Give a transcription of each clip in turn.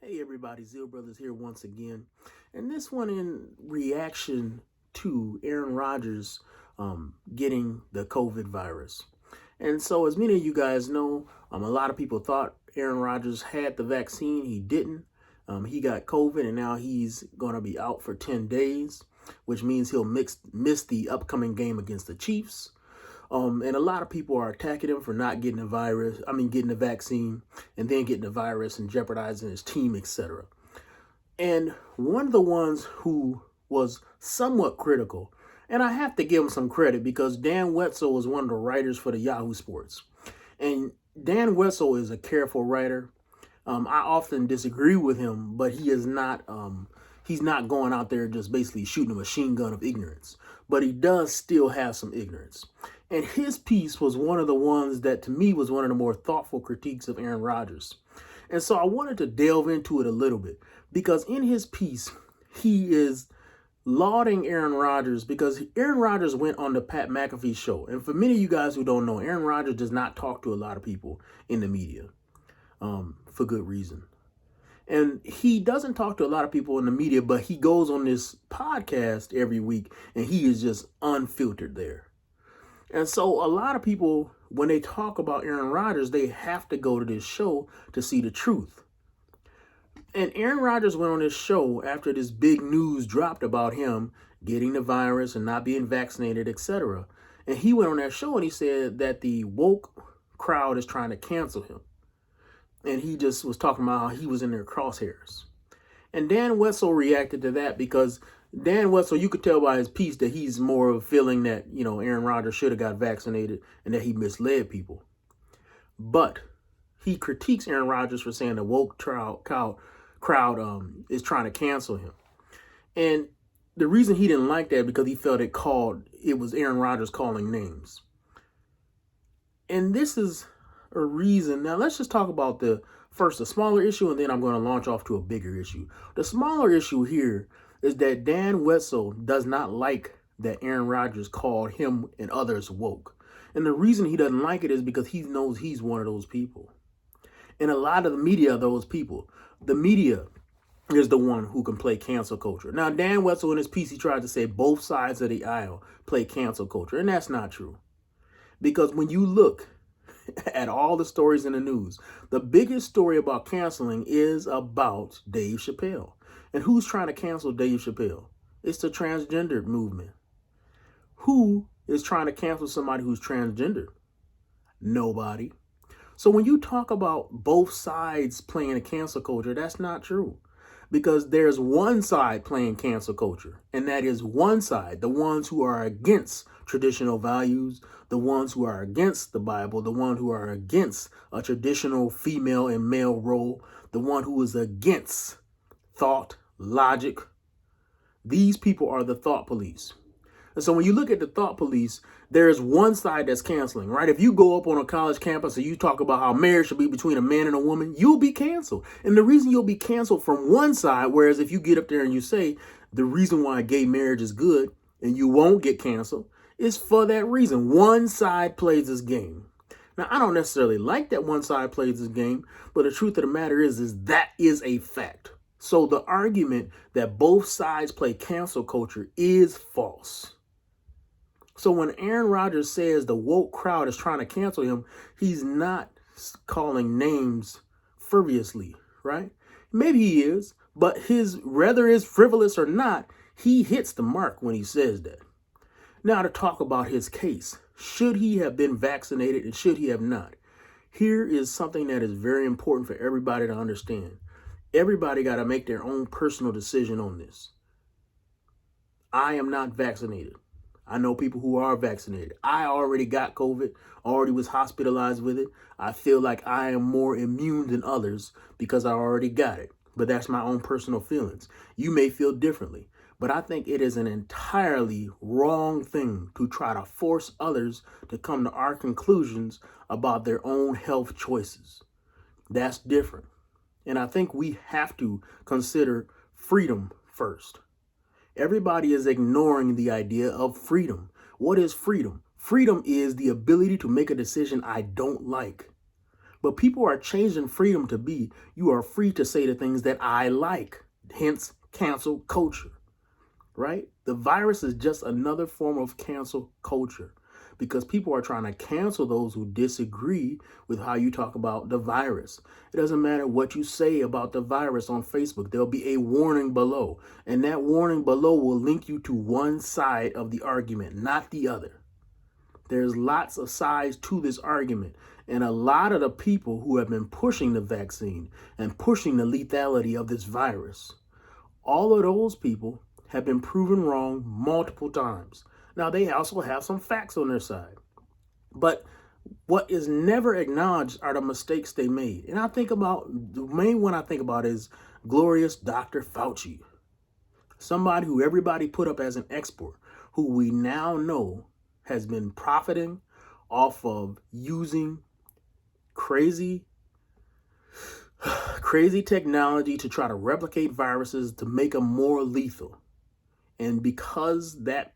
Hey everybody, Zeal Brothers here once again. And this one in reaction to Aaron Rodgers getting the COVID virus. And so as many of you guys know, a lot of people thought Aaron Rodgers had the vaccine. He didn't. He got COVID and now he's going to be out for 10 days, which means he'll miss the upcoming game against the Chiefs. And a lot of people are attacking him for not getting getting the vaccine and then getting the virus and jeopardizing his team, etc. And one of the ones who was somewhat critical, and I have to give him some credit because Dan Wessel was one of the writers for the Yahoo Sports. And Dan Wessel is a careful writer. I often disagree with him, but he is not, he's not going out there just basically shooting a machine gun of ignorance. But he does still have some ignorance. And his piece was one of the ones that to me was one of the more thoughtful critiques of Aaron Rodgers. And so I wanted to delve into it a little bit because in his piece, he is lauding Aaron Rodgers because Aaron Rodgers went on the Pat McAfee show. And for many of you guys who don't know, Aaron Rodgers does not talk to a lot of people in the media for good reason. And he doesn't talk to a lot of people in the media, but he goes on this podcast every week and he is just unfiltered there. And so a lot of people, when they talk about Aaron Rodgers, they have to go to this show to see the truth. And Aaron Rodgers went on this show after this big news dropped about him getting the virus and not being vaccinated, etc. And he went on that show and he said that the woke crowd is trying to cancel him. And he just was talking about how he was in their crosshairs. And Dan Wessel reacted to that because Dan Wessel, you could tell by his piece that he's more of a feeling that, Aaron Rodgers should have got vaccinated and that he misled people. But he critiques Aaron Rodgers for saying the woke crowd is trying to cancel him. And the reason he didn't like that because he felt it was Aaron Rodgers calling names. And this is a reason. Now let's just talk about the smaller issue, and then I'm going to launch off to a bigger issue. The smaller issue here is that Dan Wessel does not like that Aaron Rodgers called him and others woke. And the reason he doesn't like it is because he knows he's one of those people. And a lot of the media are those people. The media is the one who can play cancel culture. Now, Dan Wessel in his piece, he tried to say both sides of the aisle play cancel culture. And that's not true. Because when you look at all the stories in the news, the biggest story about canceling is about Dave Chappelle. And who's trying to cancel Dave Chappelle? It's the transgender movement. Who is trying to cancel somebody who's transgender? Nobody. So when you talk about both sides playing a cancel culture, that's not true. Because there's one side playing cancel culture, and that is one side, the ones who are against traditional values, the ones who are against the Bible, the one who are against a traditional female and male role, the one who is against thought, logic. These people are the thought police. And so when you look at the thought police, there's one side that's canceling, right? If you go up on a college campus and you talk about how marriage should be between a man and a woman, you'll be canceled. And the reason you'll be canceled from one side, whereas if you get up there and you say the reason why gay marriage is good and you won't get canceled is for that reason. One side plays this game. Now, I don't necessarily like that one side plays this game, but the truth of the matter is that is a fact. So the argument that both sides play cancel culture is false. So when Aaron Rodgers says the woke crowd is trying to cancel him, he's not calling names frivolously, right? Maybe he is, but whether it's frivolous or not, he hits the mark when he says that. Now to talk about his case, should he have been vaccinated and should he have not? Here is something that is very important for everybody to understand. Everybody got to make their own personal decision on this. I am not vaccinated. I know people who are vaccinated. I already got COVID, already was hospitalized with it. I feel like I am more immune than others because I already got it. But that's my own personal feelings. You may feel differently. But I think it is an entirely wrong thing to try to force others to come to our conclusions about their own health choices. That's different. And I think we have to consider freedom first. Everybody is ignoring the idea of freedom. What is freedom? Freedom is the ability to make a decision I don't like. But people are changing freedom to be, you are free to say the things that I like, hence cancel culture, right? The virus is just another form of cancel culture because people are trying to cancel those who disagree with how you talk about the virus. It doesn't matter what you say about the virus on Facebook. There'll be a warning below, and that warning below will link you to one side of the argument, not the other. There's lots of sides to this argument, and a lot of the people who have been pushing the vaccine and pushing the lethality of this virus, all of those people have been proven wrong multiple times. Now, they also have some facts on their side. But what is never acknowledged are the mistakes they made. And I think about, the main one I think about is glorious Dr. Fauci. Somebody who everybody put up as an expert, who we now know has been profiting off of using crazy technology to try to replicate viruses to make them more lethal. And because that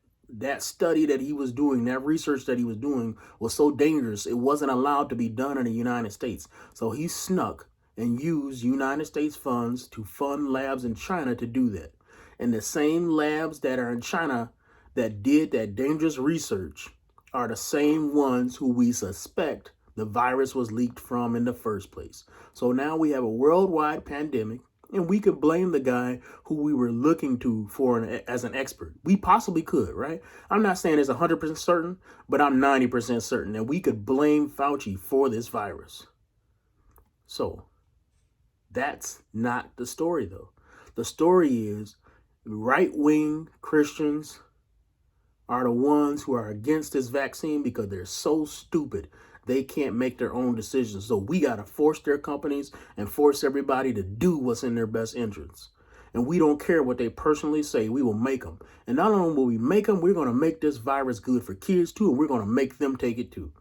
study that he was doing, that research that he was doing was so dangerous, it wasn't allowed to be done in the United States. So he snuck and used United States funds to fund labs in China to do that. And the same labs that are in China that did that dangerous research are the same ones who we suspect the virus was leaked from in the first place. So now we have a worldwide pandemic, and we could blame the guy who we were looking to as an expert. We possibly could, right? I'm not saying it's 100% certain, but I'm 90% certain that we could blame Fauci for this virus. So that's not the story, though. The story is right-wing Christians are the ones who are against this vaccine because they're so stupid they can't make their own decisions. So we got to force their companies and force everybody to do what's in their best interests. And we don't care what they personally say. We will make them. And not only will we make them, we're going to make this virus good for kids too. And we're going to make them take it too.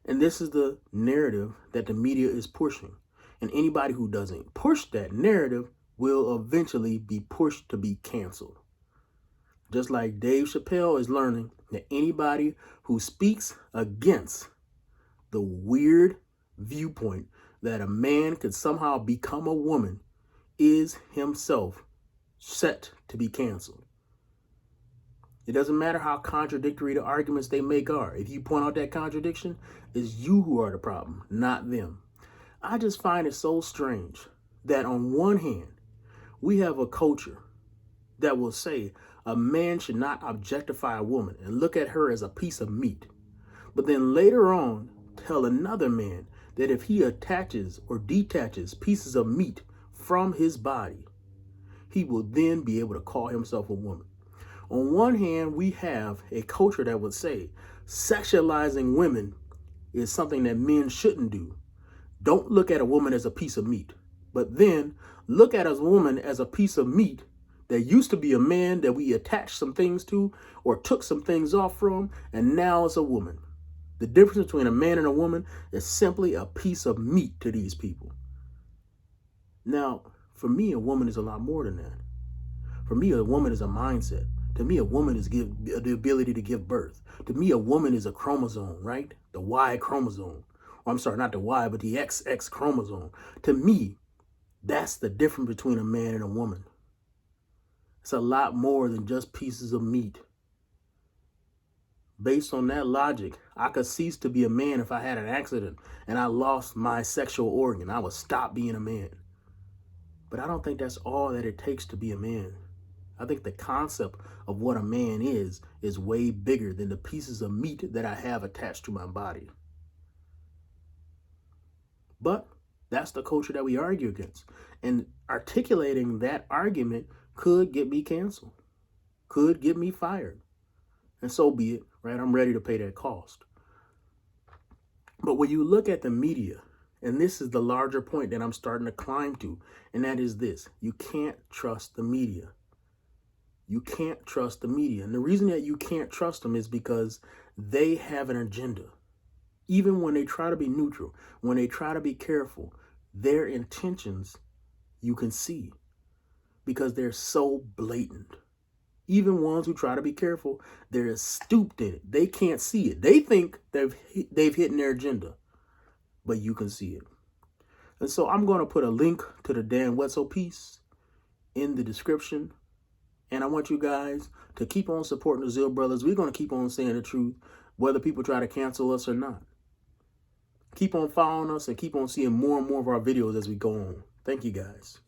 And this is the narrative that the media is pushing. And anybody who doesn't push that narrative will eventually be pushed to be canceled. Just like Dave Chappelle is learning that anybody who speaks against the weird viewpoint that a man could somehow become a woman is himself set to be canceled. It doesn't matter how contradictory the arguments they make are. If you point out that contradiction, it's you who are the problem, not them. I just find it so strange that on one hand, we have a culture that will say a man should not objectify a woman and look at her as a piece of meat. But then later on, tell another man that if he attaches or detaches pieces of meat from his body, he will then be able to call himself a woman. On one hand, we have a culture that would say sexualizing women is something that men shouldn't do. Don't look at a woman as a piece of meat, but then look at a woman as a piece of meat that used to be a man that we attached some things to or took some things off from, and now it's a woman. The difference between a man and a woman is simply a piece of meat to these people. Now, for me, a woman is a lot more than that. For me, a woman is a mindset. To me, a woman is the ability to give birth. To me, a woman is a chromosome, right? The Y chromosome. Or, I'm sorry, not the Y, but the XX chromosome. To me, that's the difference between a man and a woman. It's a lot more than just pieces of meat. Based on that logic, I could cease to be a man if I had an accident and I lost my sexual organ. I would stop being a man. But I don't think that's all that it takes to be a man. I think the concept of what a man is way bigger than the pieces of meat that I have attached to my body. But that's the culture that we argue against. And articulating that argument could get me canceled, could get me fired. And so be it, right? I'm ready to pay that cost. But when you look at the media, and this is the larger point that I'm starting to climb to, and that is this: you can't trust the media. You can't trust the media. And the reason that you can't trust them is because they have an agenda. Even when they try to be neutral, when they try to be careful, their intentions you can see because they're so blatant. Even ones who try to be careful, they're stooped in it. They can't see it. They think they've hit their agenda, but you can see it. And so I'm going to put a link to the Dan Wessel piece in the description. And I want you guys to keep on supporting the Zeal Brothers. We're going to keep on saying the truth, whether people try to cancel us or not. Keep on following us and keep on seeing more and more of our videos as we go on. Thank you, guys.